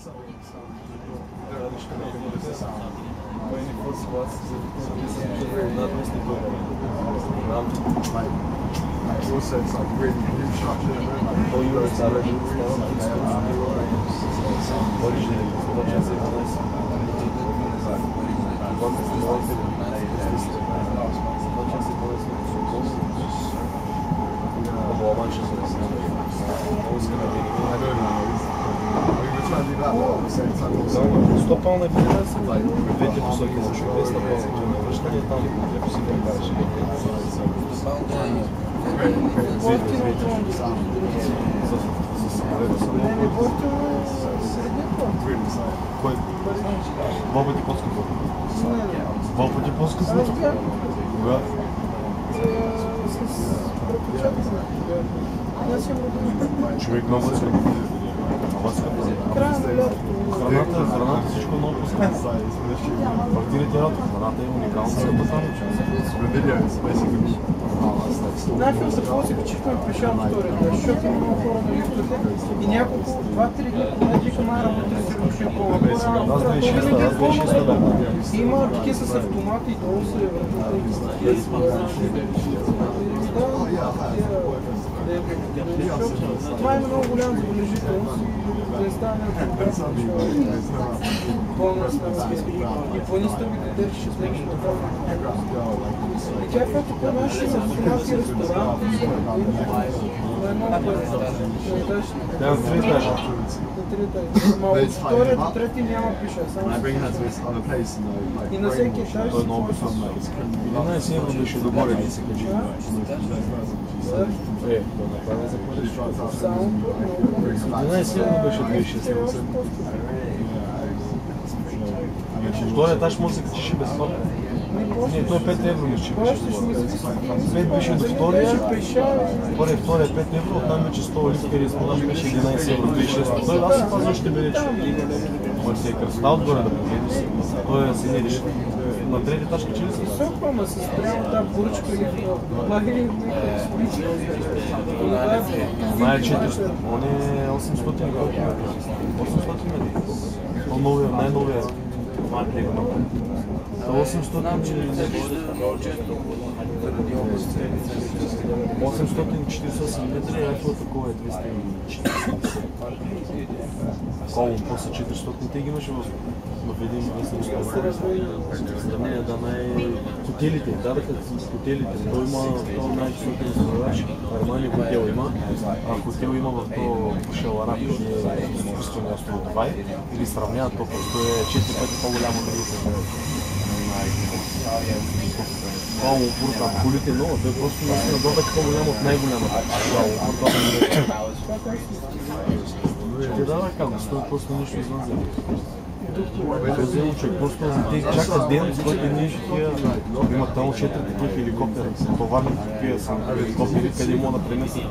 Also, it's like really new structure. Or you were already Стопална федерация, двете посоки за човек, стопална връщане там, ако си прекараш. Кой? Два пъти по-скъпо. Два пъти по-скъпо? Кога? Човек много се храната всичко много по-скъпо. Партирайте работа, храната е уникална скъпа там. Нафиг се после качихме пеша на втория, защото има много хора на лифтата и няколко, 2-3 дни поне вика май работи се руши по-лабора. Аз 26 да. Има такива с автомати и долу се това е много голям забележителност. Да стане пълна сме и планиста ми да държи с нещо такова. И тя е тук наши с автомати ресторант и едно Тя на 3 етажа. Ма от втория до трети няма пиша. И на всеки етаж Той е много висок. 11 евро беше догоре да се качи. Да направя за париж. 11 евро беше 2016. Втория етаж може да се качиш и безплатно. Не, той е 5 евро мисля, беше. 5 беше до втория, втория 5 евро, оттам вече 100 литка или сподаш беше 11 евро 2006. Той аз се пазва ще бере, че може да се е красота отгоре да погледни си. Той се не реши. На трети етаж качи ли се? Сопа, ма се спрямо тази поръчка или лагери Май е 400, он е 800 метра. 800 метра. Най-новия маркет. 848 метра и Айфел такова е 240. Колон, после 400 те ги имаше в един местен ресторан. Сравнение да хотелите, дадаха хотелите. Той има най-високи ресторан, Армани хотел има, а хотел има в то Шалара, къде е изкуствено място от Дубай, или сравняват то, просто е 4 пъти по-голямо от другите. Това лопур там, колите много, той просто наистина два пъти по-голям от най-голямата. Ще ти дава как, стои просто нищо извън земя. Взема човек, просто те чакат ден, с който ние такива имат само 4 такива хеликоптера, товарни такива са хеликоптери, къде могат да преместят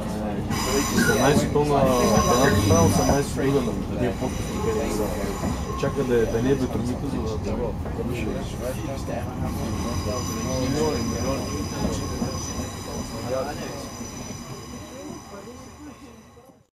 18 тона едната страна, 18 другата, тия подписки, къде са. Чака да не е бетромика, за да милиони.